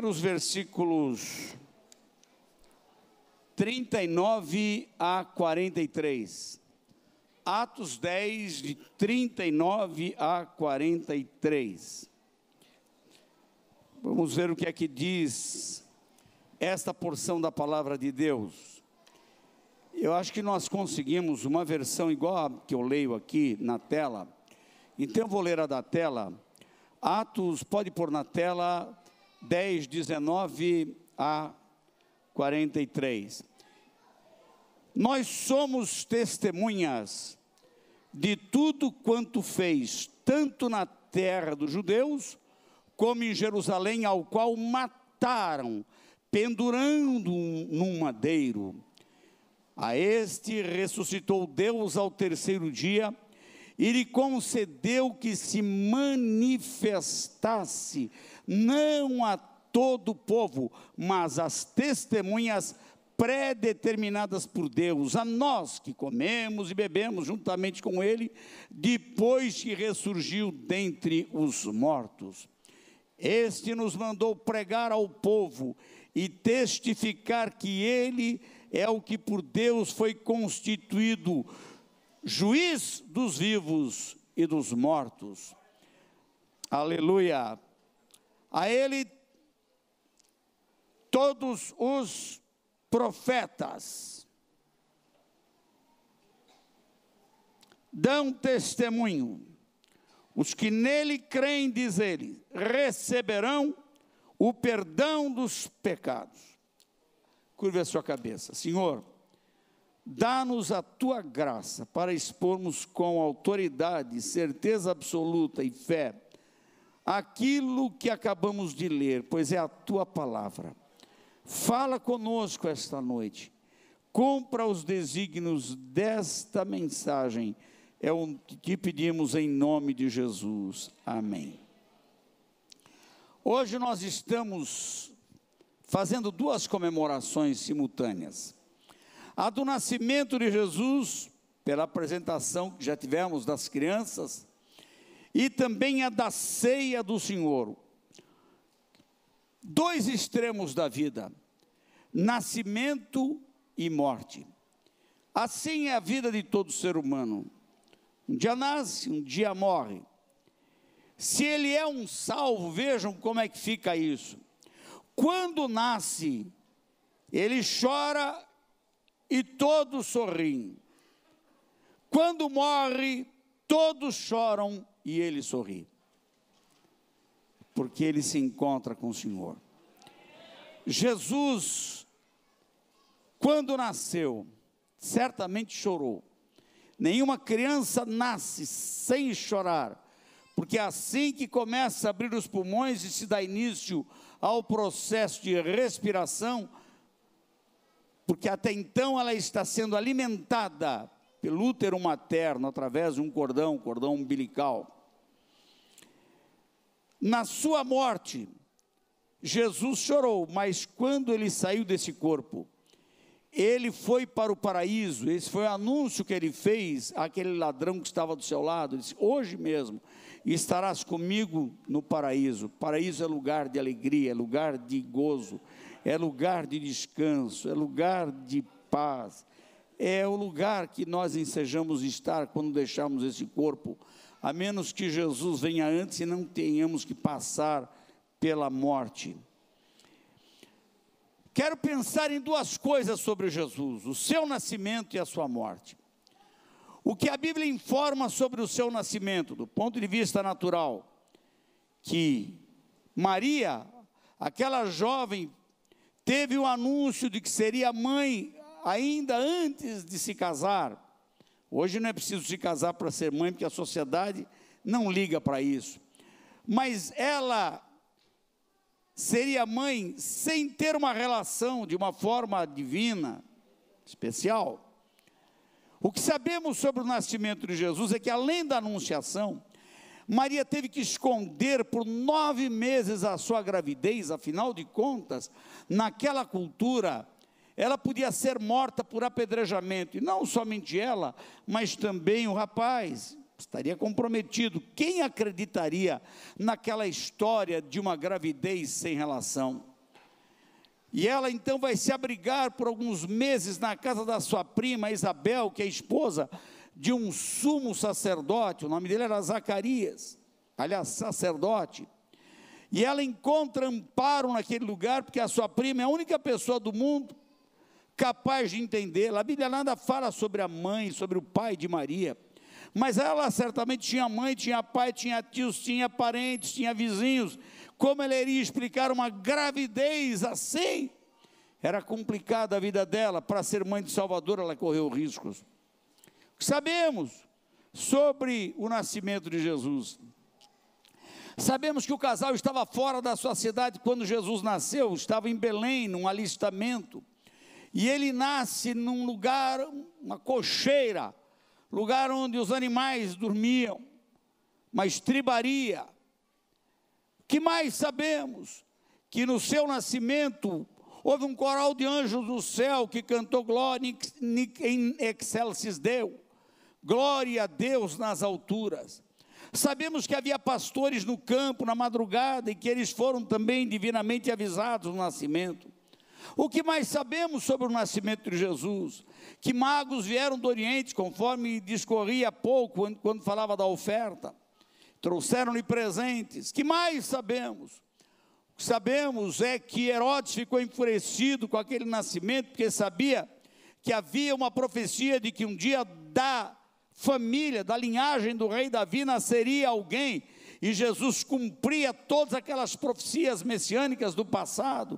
Os versículos 39 a 43. Atos 10, de 39 a 43. Vamos ver o que é que diz esta porção da palavra de Deus. Eu acho que nós conseguimos uma versão igual a que eu leio aqui na tela. Então eu vou ler a da tela. Atos, pode pôr na tela, 10, 19 a 43. Nós somos testemunhas de tudo quanto fez, tanto na terra dos judeus, como em Jerusalém, ao qual mataram, pendurando num madeiro. A este ressuscitou Deus ao terceiro dia, e lhe concedeu que se manifestasse, não a todo o povo, mas às testemunhas predeterminadas por Deus, a nós que comemos e bebemos juntamente com ele, depois que ressurgiu dentre os mortos. Este nos mandou pregar ao povo e testificar que ele é o que por Deus foi constituído juiz dos vivos e dos mortos. Aleluia. A ele todos os profetas dão testemunho. Os que nele creem, diz ele, receberão o perdão dos pecados. Curve a sua cabeça. Senhor, dá-nos a tua graça para expormos com autoridade, certeza absoluta e fé aquilo que acabamos de ler, pois é a tua palavra. Fala conosco esta noite, cumpra os desígnios desta mensagem, é o que pedimos em nome de Jesus, amém. Hoje nós estamos fazendo duas comemorações simultâneas, a do nascimento de Jesus, pela apresentação que já tivemos das crianças, e também a da ceia do Senhor. Dois extremos da vida, nascimento e morte. Assim é a vida de todo ser humano. Um dia nasce, um dia morre. Se ele é um salvo, vejam como é que fica isso. Quando nasce, ele chora e todos sorriem. Quando morre, todos choram e ele sorri. Porque ele se encontra com o Senhor. Jesus, quando nasceu, certamente chorou. Nenhuma criança nasce sem chorar, porque assim que começa a abrir os pulmões e se dá início ao processo de respiração, porque até então ela está sendo alimentada pelo útero materno, através de um cordão umbilical. Na sua morte, Jesus chorou, mas quando ele saiu desse corpo, ele foi para o paraíso. Esse foi o anúncio que ele fez àquele ladrão que estava do seu lado. Ele disse, hoje mesmo estarás comigo no paraíso. Paraíso é lugar de alegria, é lugar de gozo, é lugar de descanso, é lugar de paz. É o lugar que nós ensejamos estar quando deixamos esse corpo, a menos que Jesus venha antes e não tenhamos que passar pela morte. Quero pensar em duas coisas sobre Jesus, o seu nascimento e a sua morte. O que a Bíblia informa sobre o seu nascimento, do ponto de vista natural, que Maria, aquela jovem, teve o anúncio de que seria mãe ainda antes de se casar. Hoje não é preciso se casar para ser mãe, porque a sociedade não liga para isso. Mas ela seria mãe sem ter uma relação de uma forma divina, especial. O que sabemos sobre o nascimento de Jesus é que, além da anunciação, Maria teve que esconder por 9 meses a sua gravidez. Afinal de contas, naquela cultura, ela podia ser morta por apedrejamento, e não somente ela, mas também o rapaz. estaria comprometido. Quem acreditaria naquela história de uma gravidez sem relação? E ela então vai se abrigar por alguns meses na casa da sua prima Isabel, que é esposa de um sumo sacerdote, o nome dele era Zacarias, aliás, sacerdote. E ela encontra amparo naquele lugar, porque a sua prima é a única pessoa do mundo capaz de entendê-la. A Bíblia nada fala sobre a mãe, sobre o pai de Maria, mas ela certamente tinha mãe, tinha pai, tinha tios, tinha parentes, tinha vizinhos. Como ela iria explicar uma gravidez assim? Era complicada a vida dela. Para ser mãe de Salvador, ela correu riscos. O que sabemos sobre o nascimento de Jesus? Sabemos que o casal estava fora da sua cidade quando Jesus nasceu, estava em Belém, num alistamento. E ele nasce num lugar, uma cocheira, lugar onde os animais dormiam, uma estribaria. O que mais sabemos? Que no seu nascimento houve um coral de anjos do céu que cantou Glória in excelsis Deo, glória a Deus nas alturas. Sabemos que havia pastores no campo na madrugada e que eles foram também divinamente avisados no nascimento. O que mais sabemos sobre o nascimento de Jesus? Que magos vieram do Oriente, conforme discorria há pouco, quando falava da oferta. Trouxeram-lhe presentes. Que mais sabemos? O que sabemos é que Herodes ficou enfurecido com aquele nascimento, porque sabia que havia uma profecia de que um dia da família, da linhagem do rei Davi, nasceria alguém, e Jesus cumpria todas aquelas profecias messiânicas do passado.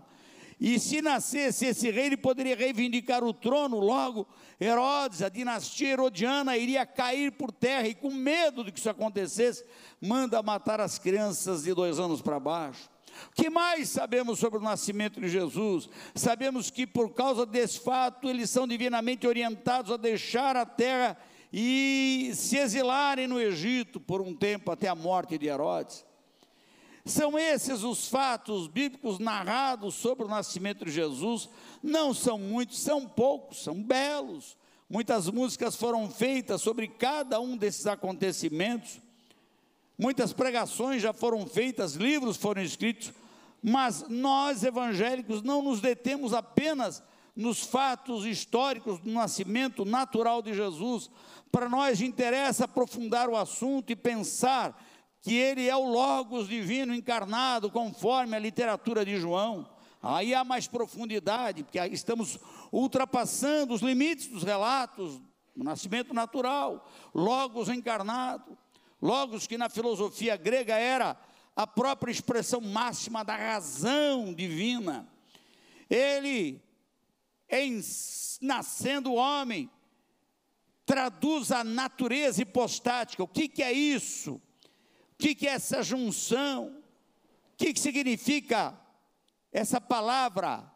E se nascesse esse rei, ele poderia reivindicar o trono. Logo, Herodes, a dinastia herodiana, iria cair por terra, e com medo de que isso acontecesse, manda matar as crianças de 2 anos para baixo. O que mais sabemos sobre o nascimento de Jesus? Sabemos que por causa desse fato, eles são divinamente orientados a deixar a terra e se exilarem no Egito por um tempo, até a morte de Herodes. São esses os fatos bíblicos narrados sobre o nascimento de Jesus. Não são muitos, são poucos, são belos. Muitas músicas foram feitas sobre cada um desses acontecimentos. Muitas pregações já foram feitas, livros foram escritos. Mas nós, evangélicos, não nos detemos apenas nos fatos históricos do nascimento natural de Jesus. Para nós interessa aprofundar o assunto e pensar que ele é o Logos divino encarnado, conforme a literatura de João. Aí há mais profundidade, porque aí estamos ultrapassando os limites dos relatos do nascimento natural. Logos encarnado, Logos que na filosofia grega era a própria expressão máxima da razão divina. Ele, nascendo homem, traduz a natureza hipostática. O que é isso? O que é essa junção? O que significa essa palavra?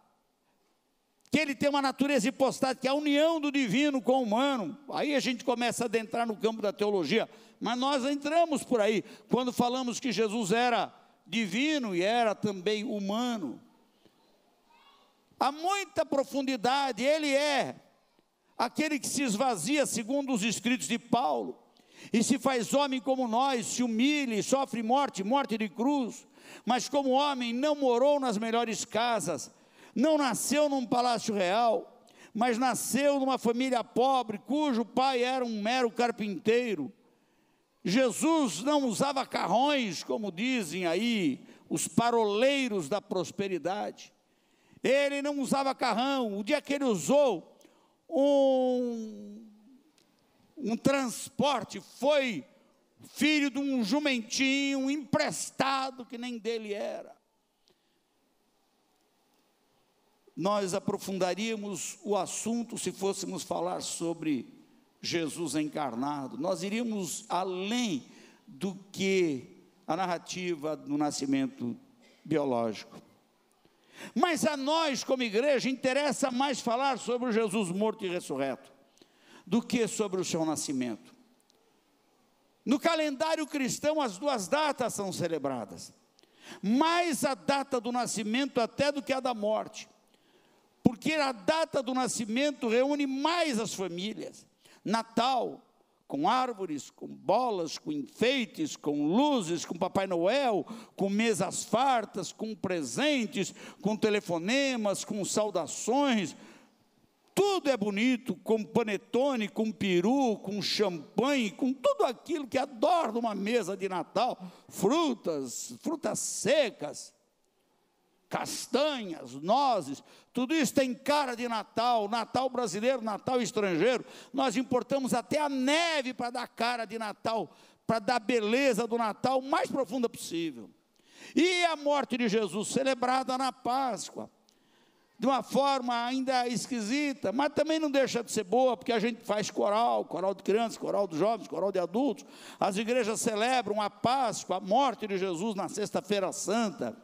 Que ele tem uma natureza hipostática, a união do divino com o humano. Aí a gente começa a adentrar no campo da teologia, mas nós entramos por aí, quando falamos que Jesus era divino e era também humano. Há muita profundidade. Ele é aquele que se esvazia, segundo os escritos de Paulo, e se faz homem como nós, se humilha e sofre morte de cruz, mas como homem não morou nas melhores casas, não nasceu num palácio real, mas nasceu numa família pobre, cujo pai era um mero carpinteiro. Jesus não usava carrões, como dizem aí os paroleiros da prosperidade. Ele não usava carrão. O dia que ele usou um transporte, foi filho de um jumentinho emprestado, que nem dele era. Nós aprofundaríamos o assunto se fôssemos falar sobre Jesus encarnado. Nós iríamos além do que a narrativa do nascimento biológico. Mas a nós, como igreja, interessa mais falar sobre o Jesus morto e ressurreto do que sobre o seu nascimento. No calendário cristão, as 2 datas são celebradas, mais a data do nascimento até do que a da morte, porque a data do nascimento reúne mais as famílias. Natal, com árvores, com bolas, com enfeites, com luzes, com Papai Noel, com mesas fartas, com presentes, com telefonemas, com saudações. Tudo é bonito, com panetone, com peru, com champanhe, com tudo aquilo que adorna uma mesa de Natal. Frutas secas, castanhas, nozes, tudo isso tem cara de Natal, Natal brasileiro, Natal estrangeiro. Nós importamos até a neve para dar cara de Natal, para dar beleza do Natal o mais profunda possível. E a morte de Jesus celebrada na Páscoa, de uma forma ainda esquisita, mas também não deixa de ser boa, porque a gente faz coral de crianças, coral de jovens, coral de adultos. As igrejas celebram a Páscoa, a morte de Jesus na Sexta-feira Santa.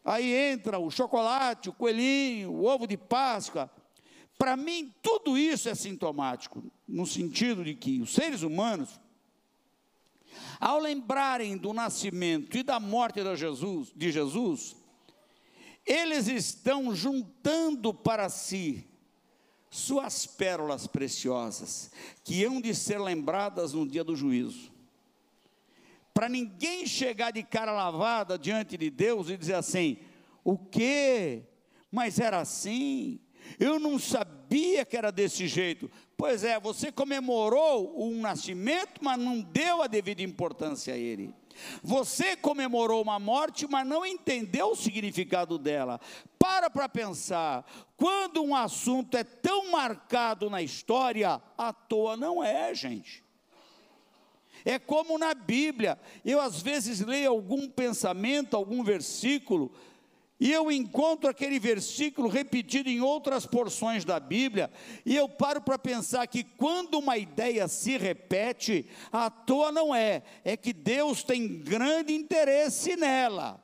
Aí entra o chocolate, o coelhinho, o ovo de Páscoa. Para mim, tudo isso é sintomático, no sentido de que os seres humanos, ao lembrarem do nascimento e da morte de Jesus, eles estão juntando para si suas pérolas preciosas, que hão de ser lembradas no dia do juízo. Para ninguém chegar de cara lavada diante de Deus e dizer assim: o quê? Mas era assim? Eu não sabia que era desse jeito. Pois é, você comemorou um nascimento, mas não deu a devida importância a ele. Você comemorou uma morte, mas não entendeu o significado dela. Para pensar, quando um assunto é tão marcado na história, à toa não é, gente. É como na Bíblia, eu às vezes leio algum pensamento, algum versículo, e eu encontro aquele versículo repetido em outras porções da Bíblia, e eu paro para pensar que quando uma ideia se repete, à toa não é que Deus tem grande interesse nela.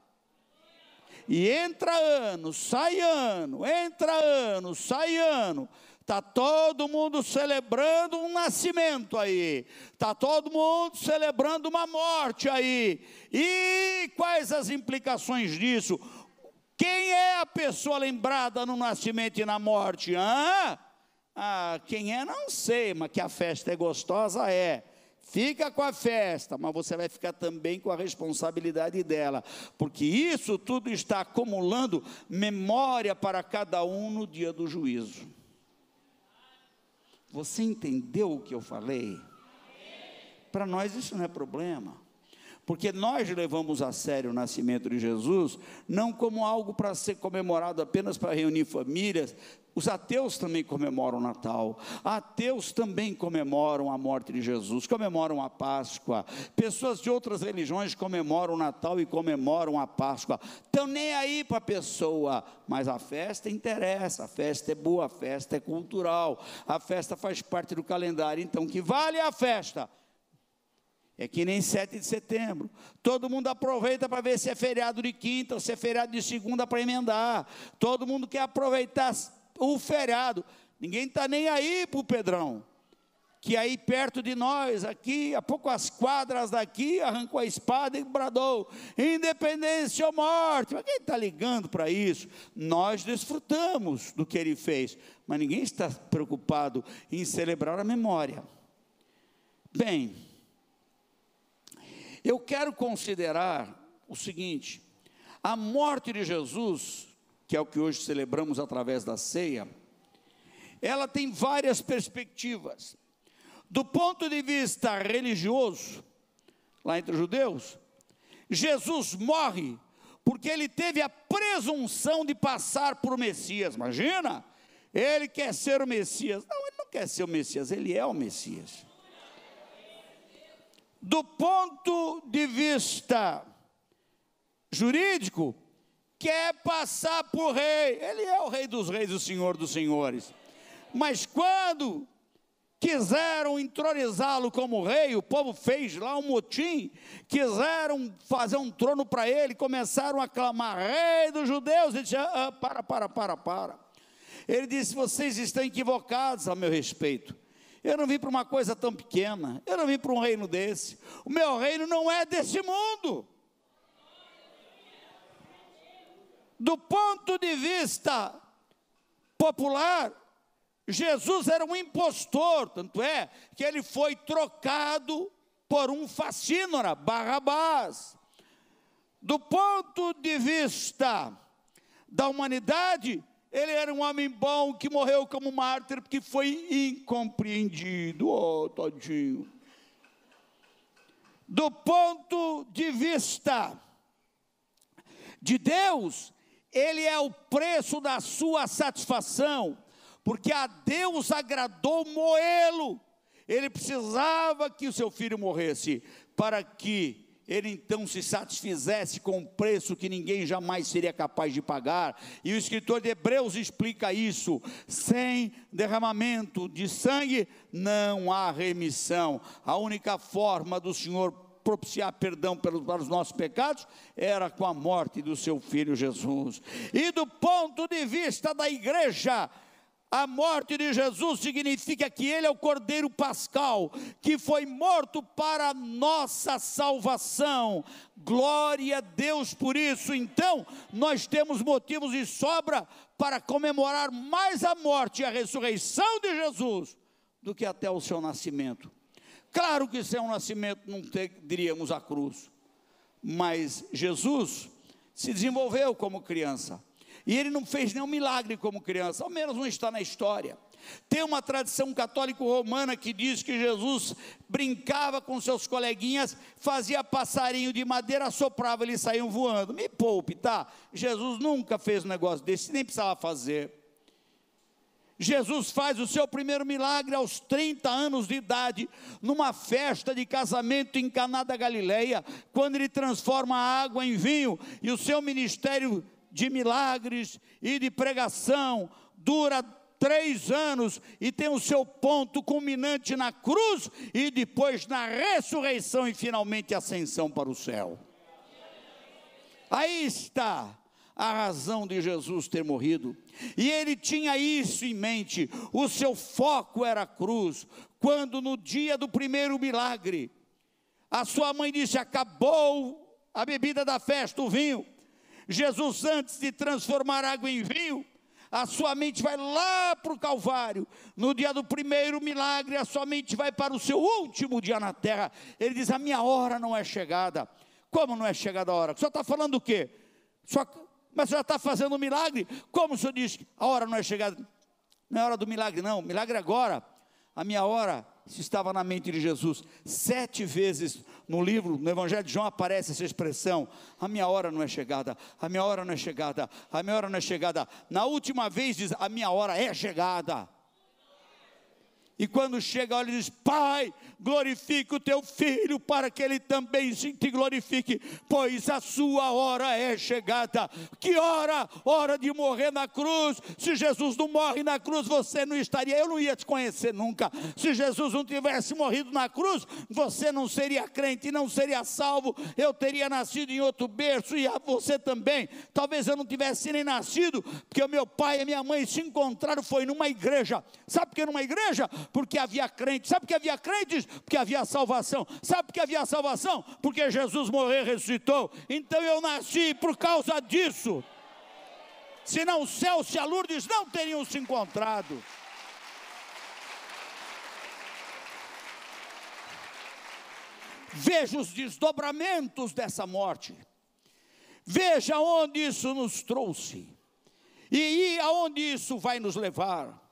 E entra ano, sai ano, entra ano, sai ano. Está todo mundo celebrando um nascimento aí, está todo mundo celebrando uma morte aí. E quais as implicações disso? Quem é a pessoa lembrada no nascimento e na morte? Quem é não sei, mas que a festa é gostosa é. Fica com a festa, mas você vai ficar também com a responsabilidade dela, porque isso tudo está acumulando memória para cada um no dia do juízo. Você entendeu o que eu falei? Para nós isso não é problema, porque nós levamos a sério o nascimento de Jesus, não como algo para ser comemorado apenas para reunir famílias. Os ateus também comemoram o Natal, ateus também comemoram a morte de Jesus, comemoram a Páscoa, pessoas de outras religiões comemoram o Natal e comemoram a Páscoa, estão nem aí para a pessoa, mas a festa interessa, a festa é boa, a festa é cultural, a festa faz parte do calendário, então que vale a festa? É que nem 7 de setembro, todo mundo aproveita para ver se é feriado de quinta ou se é feriado de segunda para emendar, todo mundo quer aproveitar o feriado, ninguém está nem aí para o Pedrão, que aí perto de nós, aqui, a poucas quadras daqui, arrancou a espada e bradou, independência ou morte. Mas quem está ligando para isso? Nós desfrutamos do que ele fez, mas ninguém está preocupado em celebrar a memória. Bem, eu quero considerar o seguinte: a morte de Jesus, que é o que hoje celebramos através da ceia, ela tem várias perspectivas. Do ponto de vista religioso, lá entre os judeus, Jesus morre porque ele teve a presunção de passar por Messias. Imagina, ele quer ser o Messias. Não, ele não quer ser o Messias, ele é o Messias. Do ponto de vista jurídico, quer passar por rei, ele é o rei dos reis, o senhor dos senhores, mas quando quiseram entronizá-lo como rei, o povo fez lá um motim, quiseram fazer um trono para ele, começaram a clamar, rei dos judeus, ele disse, para, ele disse, vocês estão equivocados a meu respeito, eu não vim para uma coisa tão pequena, eu não vim para um reino desse, o meu reino não é desse mundo. Do ponto de vista popular, Jesus era um impostor, tanto é que ele foi trocado por um facínora, Barrabás. Do ponto de vista da humanidade, ele era um homem bom que morreu como mártir porque foi incompreendido. Oh, tadinho. Do ponto de vista de Deus, ele é o preço da sua satisfação, porque a Deus agradou moê-lo. Ele precisava que o seu filho morresse, para que ele então se satisfizesse com um preço que ninguém jamais seria capaz de pagar. E o escritor de Hebreus explica isso: sem derramamento de sangue não há remissão. A única forma do Senhor propiciar perdão para os nossos pecados era com a morte do seu filho Jesus. E do ponto de vista da igreja, a morte de Jesus significa que ele é o Cordeiro Pascal, que foi morto para a nossa salvação. Glória a Deus por isso. Então, nós temos motivos de sobra para comemorar mais a morte e a ressurreição de Jesus do que até o seu nascimento. Claro que sem um nascimento não teríamos a cruz, mas Jesus se desenvolveu como criança. E ele não fez nenhum milagre como criança, ao menos não está na história. Tem uma tradição católico-romana que diz que Jesus brincava com seus coleguinhas, fazia passarinho de madeira, assoprava, eles saíam voando. Me poupe, tá? Jesus nunca fez um negócio desse, nem precisava fazer. Jesus faz o seu primeiro milagre aos 30 anos de idade, numa festa de casamento em Caná da Galileia, quando ele transforma a água em vinho, e o seu ministério de milagres e de pregação dura 3 anos, e tem o seu ponto culminante na cruz, e depois na ressurreição, e finalmente a ascensão para o céu. Aí está a razão de Jesus ter morrido, e ele tinha isso em mente. O seu foco era a cruz. Quando no dia do primeiro milagre, a sua mãe disse: acabou a bebida da festa, o vinho. Jesus, antes de transformar água em vinho, a sua mente vai lá para o Calvário. No dia do primeiro milagre, a sua mente vai para o seu último dia na terra. Ele diz: a minha hora não é chegada. Como não é chegada a hora? O senhor está falando o quê? Mas o senhor já está fazendo um milagre? Como o senhor diz? A hora não é chegada. Não é hora do milagre, não. Milagre agora. A minha hora estava na mente de Jesus. 7 vezes no livro, no Evangelho de João, aparece essa expressão: a minha hora não é chegada, a minha hora não é chegada, a minha hora não é chegada. Na última vez diz: a minha hora é chegada. E quando chega, olha e diz: Pai, glorifica o teu filho, para que ele também te glorifique, pois a sua hora é chegada. Que hora? Hora de morrer na cruz. Se Jesus não morre na cruz, você não estaria, eu não ia te conhecer nunca. Se Jesus não tivesse morrido na cruz, você não seria crente, não seria salvo. Eu teria nascido em outro berço, e você também. Talvez eu não tivesse nem nascido, porque o meu pai e a minha mãe se encontraram, foi numa igreja. Sabe por que numa igreja? Porque havia crentes. Sabe por que havia crentes? Porque havia salvação. Sabe por que havia salvação? Porque Jesus morreu e ressuscitou. Então eu nasci por causa disso. Senão o Celso e a Lourdes não teriam se encontrado. Veja os desdobramentos dessa morte. Veja onde isso nos trouxe. E aonde isso vai nos levar.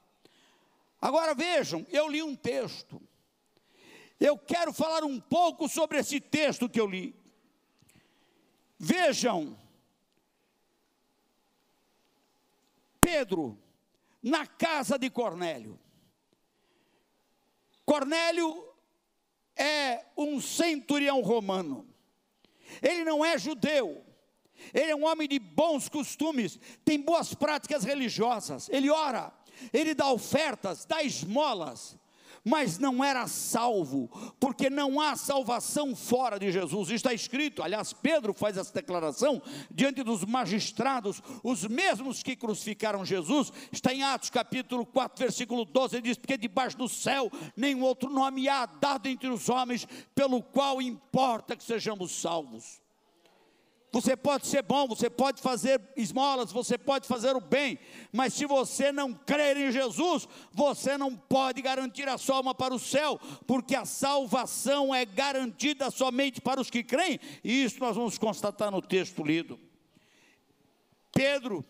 Agora vejam, eu li um texto. Eu quero falar um pouco sobre esse texto que eu li. Vejam, Pedro, na casa de Cornélio. Cornélio é um centurião romano. Ele não é judeu. Ele é um homem de bons costumes, tem boas práticas religiosas. Ele ora, ele dá ofertas, dá esmolas, mas não era salvo, porque não há salvação fora de Jesus. Está escrito, aliás, Pedro faz essa declaração diante dos magistrados, os mesmos que crucificaram Jesus. Está em Atos capítulo 4, versículo 12, ele diz: porque debaixo do céu nenhum outro nome há dado entre os homens, pelo qual importa que sejamos salvos. Você pode ser bom, você pode fazer esmolas, você pode fazer o bem, mas se você não crer em Jesus, você não pode garantir a sua alma para o céu, porque a salvação é garantida somente para os que creem, e isso nós vamos constatar no texto lido. Pedro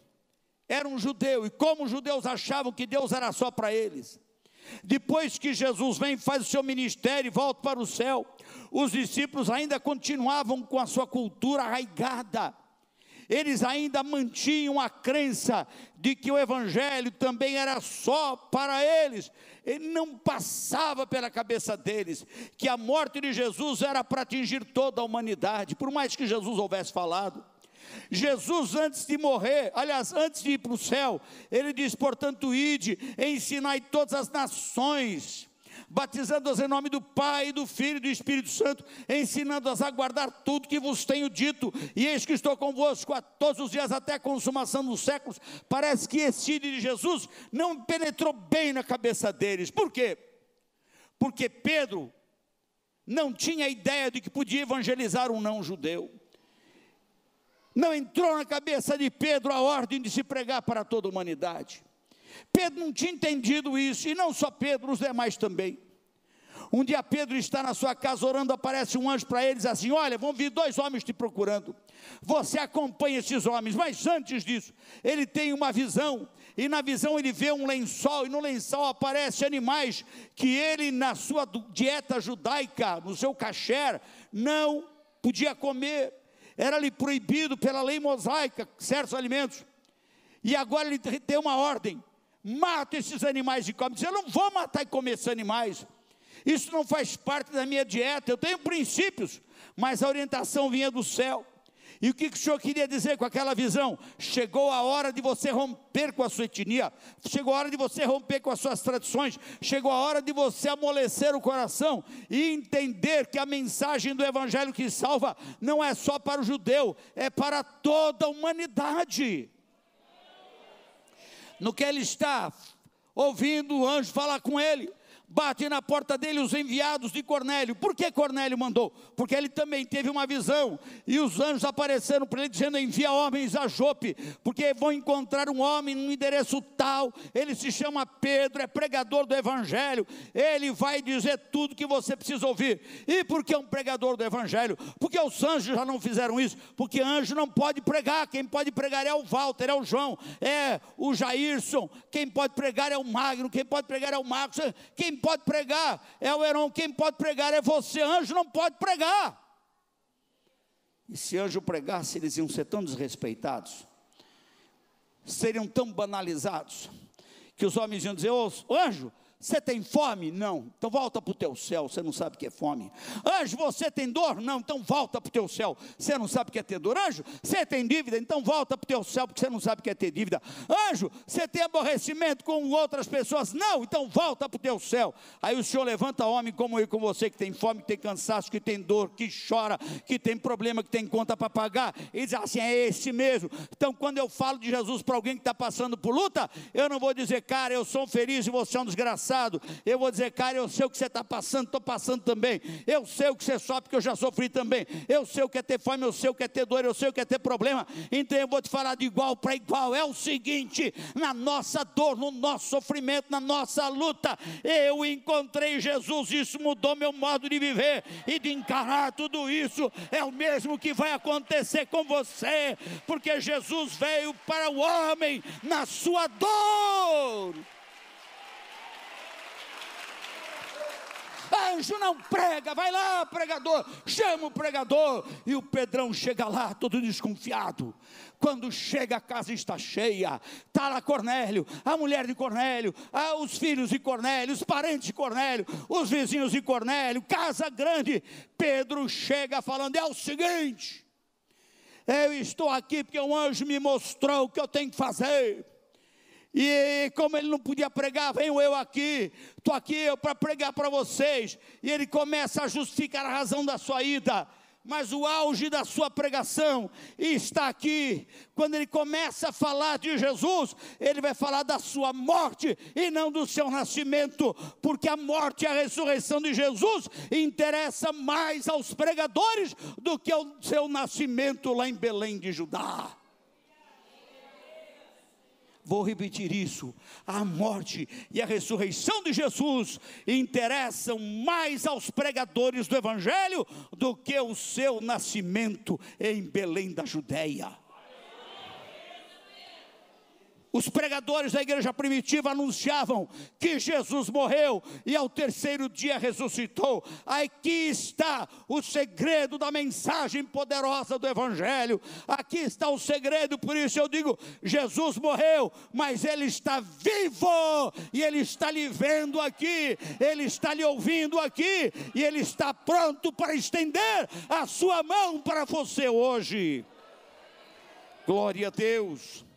era um judeu, e como os judeus achavam que Deus era só para eles, depois que Jesus vem, faz o seu ministério e volta para o céu, os discípulos ainda continuavam com a sua cultura arraigada, eles ainda mantinham a crença de que o evangelho também era só para eles, ele não passava pela cabeça deles, que a morte de Jesus era para atingir toda a humanidade, por mais que Jesus houvesse falado. Jesus, antes de morrer, aliás, antes de ir para o céu, ele diz: portanto, ide, ensinai todas as nações, batizando-as em nome do Pai, do Filho e do Espírito Santo, ensinando-as a guardar tudo que vos tenho dito, e eis que estou convosco a todos os dias, até a consumação dos séculos. Parece que esse ide de Jesus não penetrou bem na cabeça deles. Por quê? Porque Pedro não tinha ideia de que podia evangelizar um não-judeu. Não entrou na cabeça de Pedro a ordem de se pregar para toda a humanidade. Pedro não tinha entendido isso, e não só Pedro, os demais também. Um dia Pedro está na sua casa orando, aparece um anjo para ele e diz assim: olha, vão vir 2 homens te procurando, você acompanha esses homens. Mas antes disso, ele tem uma visão, e na visão ele vê um lençol, e no lençol aparecem animais que ele, na sua dieta judaica, no seu kasher, não podia comer. Era-lhe proibido pela lei mosaica certos alimentos, e agora ele tem uma ordem: mata esses animais e come. Diz: eu não vou matar e comer esses animais, isso não faz parte da minha dieta, eu tenho princípios, mas a orientação vinha do céu. E o que o Senhor queria dizer com aquela visão? Chegou a hora de você romper com a sua etnia, chegou a hora de você romper com as suas tradições, chegou a hora de você amolecer o coração e entender que a mensagem do evangelho que salva não é só para o judeu, é para toda a humanidade. No que ele está ouvindo o anjo falar com ele, bate na porta dele os enviados de Cornélio. Por que Cornélio mandou? Porque ele também teve uma visão, e os anjos apareceram para ele dizendo: envia homens a Jope, porque vão encontrar um homem num endereço tal, ele se chama Pedro, é pregador do evangelho, ele vai dizer tudo que você precisa ouvir. E por que um pregador do evangelho? Porque os anjos já não fizeram isso, porque anjo não pode pregar, quem pode pregar é o Walter, é o João, é o Jairson, quem pode pregar é o Magno, quem pode pregar é o Marcos, quem pode pregar é o Heron, quem pode pregar é você. Anjo não pode pregar. E se anjo pregasse, eles iam ser tão desrespeitados, seriam tão banalizados, que os homens iam dizer: ô anjo, você tem fome? Não, então volta para o teu céu, você não sabe o que é fome. Anjo, você tem dor? Não, então volta para o teu céu, você não sabe o que é ter dor. Anjo, você tem dívida? Então volta para o teu céu, porque você não sabe o que é ter dívida. Anjo, você tem aborrecimento com outras pessoas? Não, então volta para o teu céu. Aí o Senhor levanta homem como eu e com você, que tem fome, que tem cansaço, que tem dor, que chora, que tem problema, que tem conta para pagar, e diz assim: é esse mesmo. Então quando eu falo de Jesus para alguém que está passando por luta, eu não vou dizer: cara, eu sou feliz e você é um desgraçado. Eu vou dizer: cara, eu sei o que você está passando, estou passando também. Eu sei o que você sofre, porque eu já sofri também. Eu sei o que é ter fome, eu sei o que é ter dor, eu sei o que é ter problema. Então eu vou te falar de igual para igual. É o seguinte: na nossa dor, no nosso sofrimento, na nossa luta, eu encontrei Jesus. Isso mudou meu modo de viver e de encarar tudo isso. É o mesmo que vai acontecer com você, porque Jesus veio para o homem na sua dor. Anjo não prega, vai lá, pregador, chama o pregador. E o Pedrão chega lá todo desconfiado. Quando chega, a casa está cheia, está lá Cornélio, a mulher de Cornélio, os filhos de Cornélio, os parentes de Cornélio, os vizinhos de Cornélio, casa grande. Pedro chega falando: é o seguinte, eu estou aqui porque um anjo me mostrou o que eu tenho que fazer. E como ele não podia pregar, venho eu aqui, estou aqui para pregar para vocês. E ele começa a justificar a razão da sua ida. mas o auge da sua pregação está aqui. Quando ele começa a falar de Jesus, ele vai falar da sua morte e não do seu nascimento, porque a morte e a ressurreição de Jesus interessa mais aos pregadores do que o seu nascimento lá em Belém de Judá. Vou repetir isso: a morte e a ressurreição de Jesus interessam mais aos pregadores do Evangelho do que o seu nascimento em Belém da Judéia. Os pregadores da igreja primitiva anunciavam que Jesus morreu e ao terceiro dia ressuscitou. Aqui está o segredo da mensagem poderosa do Evangelho. Aqui está o segredo, por isso eu digo: Jesus morreu, mas Ele está vivo, e Ele está lhe vendo aqui, Ele está lhe ouvindo aqui, e Ele está pronto para estender a sua mão para você hoje. Glória a Deus.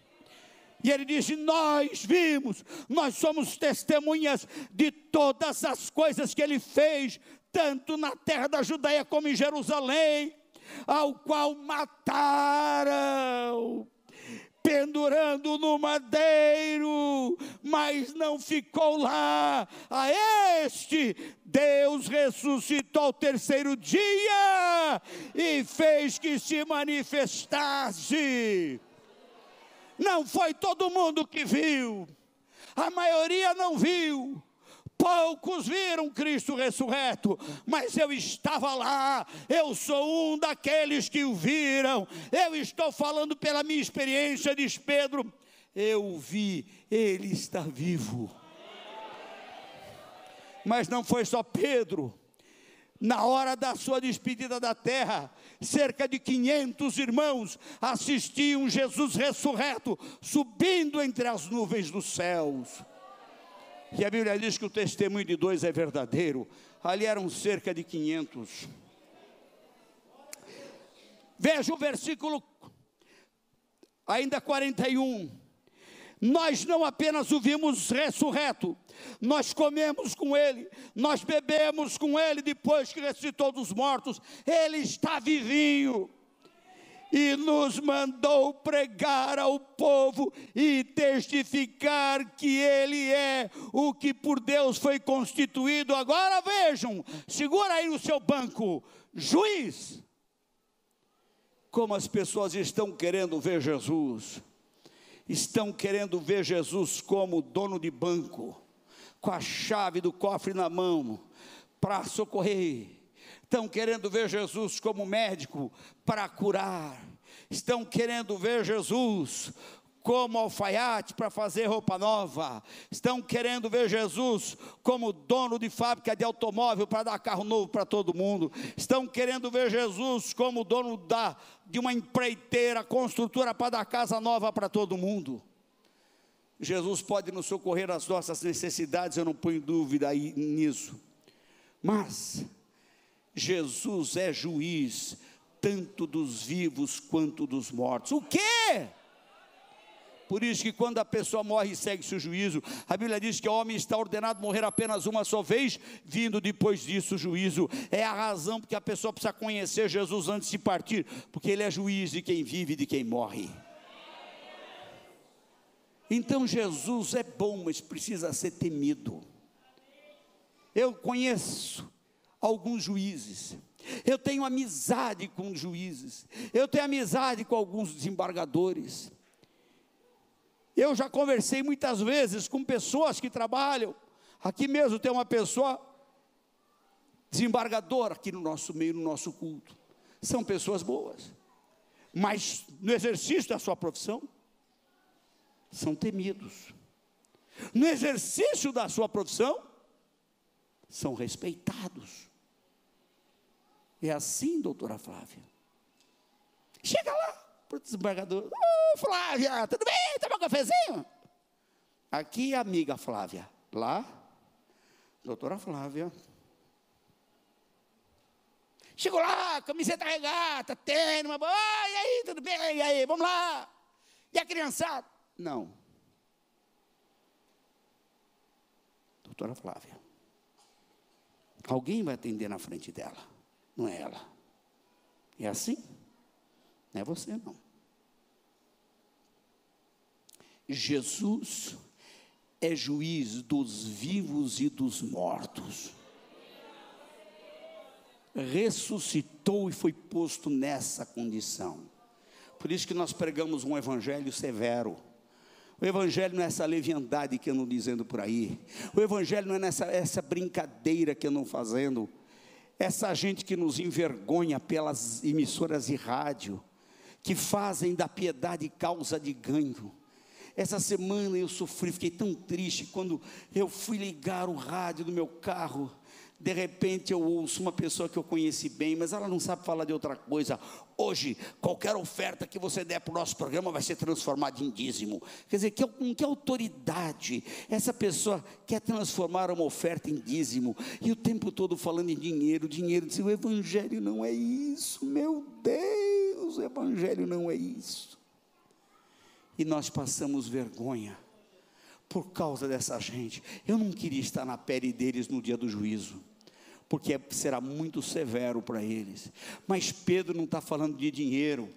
E ele disse: nós vimos, nós somos testemunhas de todas as coisas que ele fez, tanto na terra da Judeia como em Jerusalém, ao qual mataram, pendurando no madeiro, mas não ficou lá. A este Deus ressuscitou ao terceiro dia e fez que se manifestasse. Não foi todo mundo que viu, a maioria não viu, poucos viram Cristo ressurreto, mas eu estava lá, eu sou um daqueles que o viram, eu estou falando pela minha experiência, diz Pedro, eu vi, ele está vivo. Mas não foi só Pedro. Na hora da sua despedida da terra, cerca de 500 irmãos assistiam Jesus ressurreto, subindo entre as nuvens dos céus. E a Bíblia diz que o testemunho de dois é verdadeiro. Ali eram cerca de 500. Veja o versículo ainda 41. Nós não apenas o vimos ressurreto, nós comemos com ele, nós bebemos com ele depois que ressuscitou dos mortos. Ele está vivinho e nos mandou pregar ao povo e testificar que ele é o que por Deus foi constituído. Agora vejam, segura aí no seu banco, juiz. Como as pessoas estão querendo ver Jesus. Estão querendo ver Jesus como dono de banco, com a chave do cofre na mão, para socorrer. Estão querendo ver Jesus como médico, para curar. Estão querendo ver Jesus como alfaiate para fazer roupa nova. Estão querendo ver Jesus como dono de fábrica de automóvel para dar carro novo para todo mundo. Estão querendo ver Jesus como dono de uma empreiteira, construtora para dar casa nova para todo mundo. Jesus pode nos socorrer nas nossas necessidades, eu não ponho dúvida aí nisso. Mas Jesus é juiz tanto dos vivos quanto dos mortos. O quê? Por isso que quando a pessoa morre e segue-se o juízo, a Bíblia diz que o homem está ordenado morrer apenas uma só vez, vindo depois disso o juízo. É a razão porque a pessoa precisa conhecer Jesus antes de partir, porque ele é juiz de quem vive e de quem morre. Então Jesus é bom, mas precisa ser temido. Eu conheço alguns juízes, eu tenho amizade com juízes, eu tenho amizade com alguns desembargadores. Eu já conversei muitas vezes com pessoas que trabalham, aqui mesmo tem uma pessoa desembargadora aqui no nosso meio, no nosso culto. São pessoas boas, mas no exercício da sua profissão, são temidos. No exercício da sua profissão, são respeitados. É assim, doutora Flávia. Chega lá para o desembargador: ô Flávia, tudo bem? Toma um cafezinho? Aqui, amiga Flávia. Lá, doutora Flávia. Chegou lá, camiseta regata, tênis, uma boa. E aí, tudo bem? E aí, vamos lá? E a criançada? Não. Doutora Flávia. Alguém vai atender na frente dela, não é ela. É assim? Não é você, não. Jesus é juiz dos vivos e dos mortos. Ressuscitou e foi posto nessa condição. Por isso que nós pregamos um evangelho severo. O evangelho não é essa leviandade que andam dizendo por aí. O evangelho não é essa brincadeira que andam fazendo. Essa gente que nos envergonha pelas emissoras de rádio, que fazem da piedade causa de ganho. Essa semana eu sofri, fiquei tão triste, quando eu fui ligar o rádio do meu carro, de repente eu ouço uma pessoa que eu conheci bem, mas ela não sabe falar de outra coisa. Hoje, qualquer oferta que você der para o nosso programa vai ser transformada em dízimo. Quer dizer, com que autoridade essa pessoa quer transformar uma oferta em dízimo? E o tempo todo falando em dinheiro, dinheiro. O evangelho não é isso, meu Deus, o evangelho não é isso. E nós passamos vergonha por causa dessa gente. Eu não queria estar na pele deles no dia do juízo, porque será muito severo para eles. Mas Pedro não está falando de dinheiro.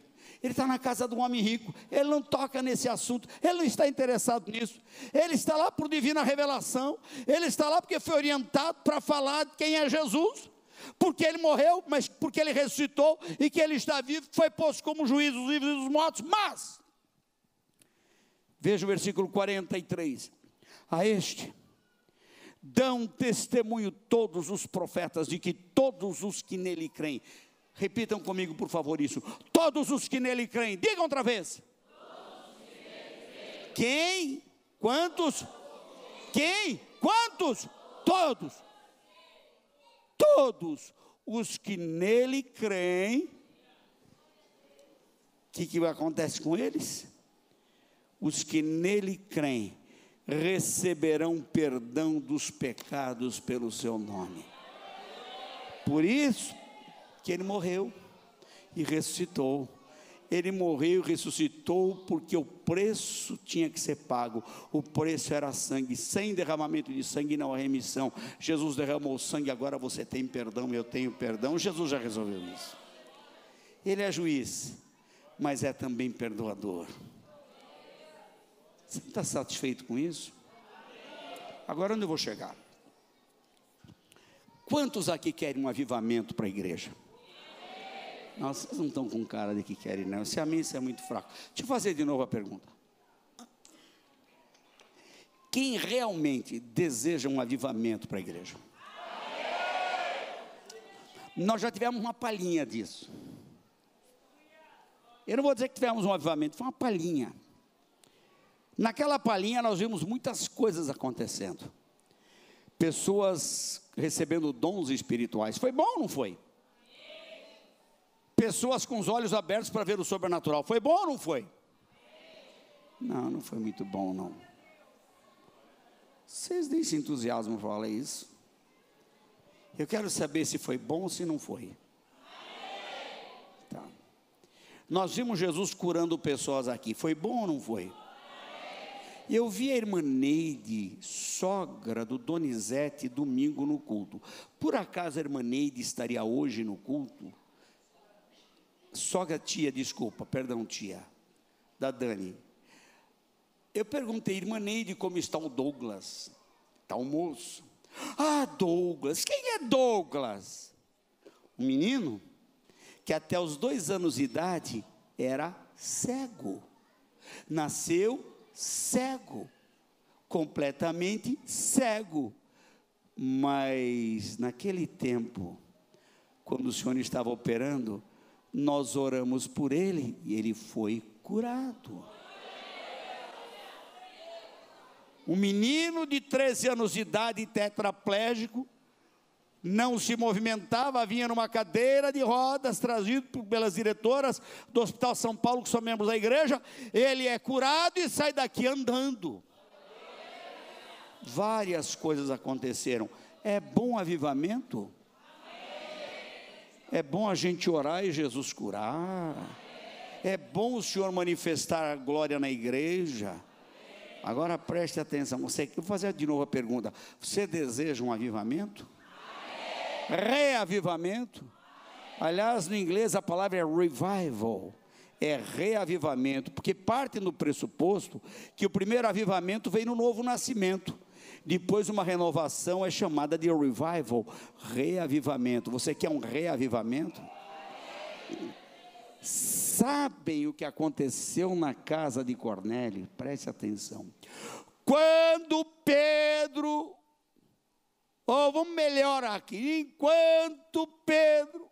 Ele está na casa de um homem rico. Ele não toca nesse assunto. Ele não está interessado nisso. Ele está lá por divina revelação. Ele está lá porque foi orientado para falar de quem é Jesus. Porque ele morreu, mas porque ele ressuscitou e que ele está vivo, foi posto como juiz dos vivos e dos mortos. Mas veja o versículo 43. A este dão testemunho todos os profetas de que todos os que nele creem. Repitam comigo, por favor, isso. Todos os que nele creem. Digam outra vez. Quem? Quantos? Quem? Quantos? Todos. Todos os que nele creem. O que acontece com eles? Os que nele creem receberão perdão dos pecados pelo seu nome. Por isso que ele morreu e ressuscitou. Ele morreu e ressuscitou porque o preço tinha que ser pago. O preço era sangue. Sem derramamento de sangue não há remissão. Jesus derramou sangue, agora você tem perdão, eu tenho perdão. Jesus já resolveu isso. Ele é juiz, mas é também perdoador. Você está satisfeito com isso? Agora onde eu vou chegar? Quantos aqui querem um avivamento para a igreja? Nossa, vocês não estão com cara de que querem, não. Se a mim isso é muito fraco. Deixa eu fazer de novo a pergunta. Quem realmente deseja um avivamento para a igreja? Nós já tivemos uma palhinha disso. Eu não vou dizer que tivemos um avivamento, foi uma palhinha. Naquela palhinha nós vimos muitas coisas acontecendo. Pessoas recebendo dons espirituais. Foi bom ou não foi? Pessoas com os olhos abertos para ver o sobrenatural. Foi bom ou não foi? Não, não foi muito bom, não. Vocês nem se entusiasmam para falar isso. Eu quero saber se foi bom ou se não foi. Tá. Nós vimos Jesus curando pessoas aqui. Foi bom ou não foi? Eu vi a irmã Neide, sogra do Donizete, domingo no culto. Por acaso a irmã Neide estaria hoje no culto? Tia, da Dani. Eu perguntei, irmã Neide, como está o Douglas? Está o moço. Ah, Douglas, quem é Douglas? Um menino que até os 2 anos de idade era cego. Nasceu cego, completamente cego. Mas naquele tempo, quando o Senhor estava operando, nós oramos por ele e ele foi curado. Um menino de 13 anos de idade, tetraplégico, não se movimentava, vinha numa cadeira de rodas, trazido pelas diretoras do Hospital São Paulo, que são membros da igreja. Ele é curado e sai daqui andando. Várias coisas aconteceram. É bom avivamento? É bom a gente orar e Jesus curar. É bom o Senhor manifestar a glória na igreja. Agora preste atenção. Eu vou fazer de novo a pergunta. Você deseja um avivamento? Reavivamento? Aliás, no inglês a palavra é revival, é reavivamento, porque parte no pressuposto que o primeiro avivamento veio no novo nascimento. Depois uma renovação é chamada de revival, reavivamento. Você quer um reavivamento? Sabem o que aconteceu na casa de Cornélio? Preste atenção. Quando Pedro, vamos melhorar aqui, enquanto Pedro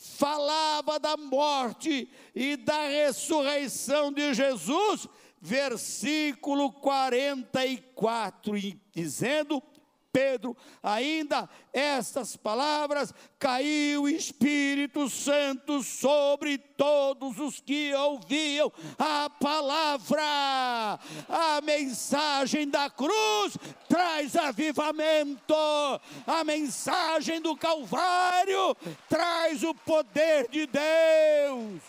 falava da morte e da ressurreição de Jesus, versículo 44, dizendo Pedro, ainda estas palavras, caiu o Espírito Santo sobre todos os que ouviam a palavra. A mensagem da cruz traz avivamento, a mensagem do Calvário traz o poder de Deus.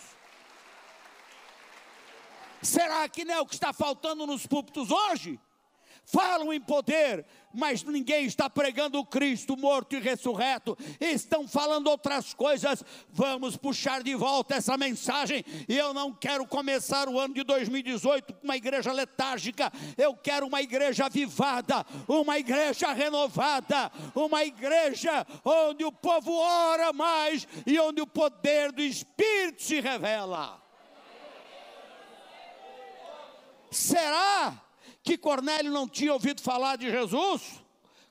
Será que não é o que está faltando nos púlpitos hoje? Falam em poder, mas ninguém está pregando o Cristo morto e ressurreto, estão falando outras coisas. Vamos puxar de volta essa mensagem, e eu não quero começar o ano de 2018 com uma igreja letárgica. Eu quero uma igreja avivada, uma igreja renovada, uma igreja onde o povo ora mais, e onde o poder do Espírito se revela. Será que Cornélio não tinha ouvido falar de Jesus?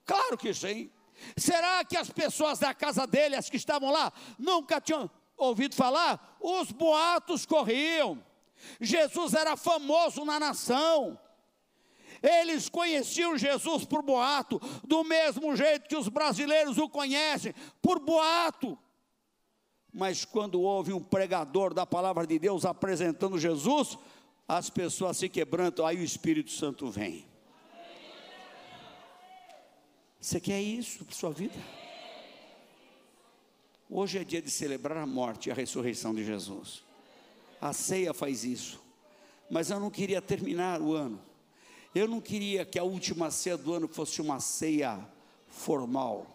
Claro que sim. Será que as pessoas da casa dele, as que estavam lá, nunca tinham ouvido falar? Os boatos corriam. Jesus era famoso na nação. Eles conheciam Jesus por boato, do mesmo jeito que os brasileiros o conhecem, por boato. Mas quando houve um pregador da palavra de Deus apresentando Jesus, as pessoas se quebrantam, aí o Espírito Santo vem. Você quer isso para a sua vida? Hoje é dia de celebrar a morte e a ressurreição de Jesus. A ceia faz isso. Mas eu não queria terminar o ano. Eu não queria que a última ceia do ano fosse uma ceia formal.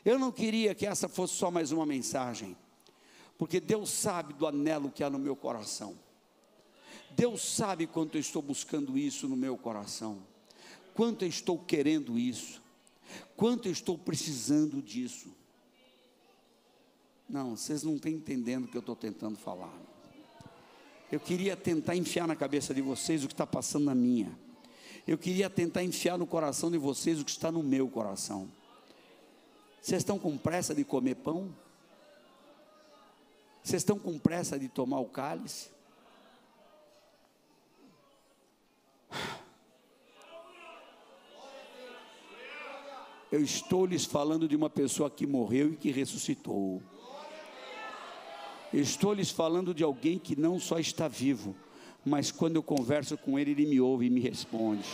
Eu não queria que essa fosse só mais uma mensagem. Porque Deus sabe do anelo que há no meu coração. Deus sabe quanto eu estou buscando isso no meu coração, quanto eu estou querendo isso, quanto eu estou precisando disso. Não, vocês não estão entendendo o que eu estou tentando falar. Eu queria tentar enfiar na cabeça de vocês o que está passando na minha. Eu queria tentar enfiar no coração de vocês o que está no meu coração. Vocês estão com pressa de comer pão? Vocês estão com pressa de tomar o cálice? Eu estou lhes falando de uma pessoa que morreu e que ressuscitou. Eu estou lhes falando de alguém que não só está vivo, mas quando eu converso com ele, ele me ouve e me responde.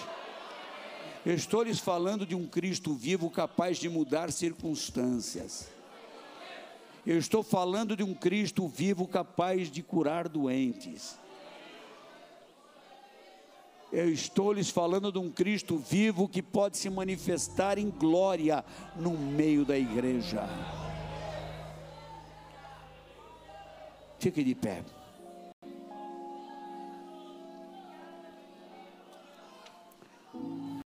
Eu estou lhes falando de um Cristo vivo capaz de mudar circunstâncias. Eu estou falando de um Cristo vivo capaz de curar doentes. Eu estou lhes falando de um Cristo vivo que pode se manifestar em glória no meio da igreja. Fique de pé.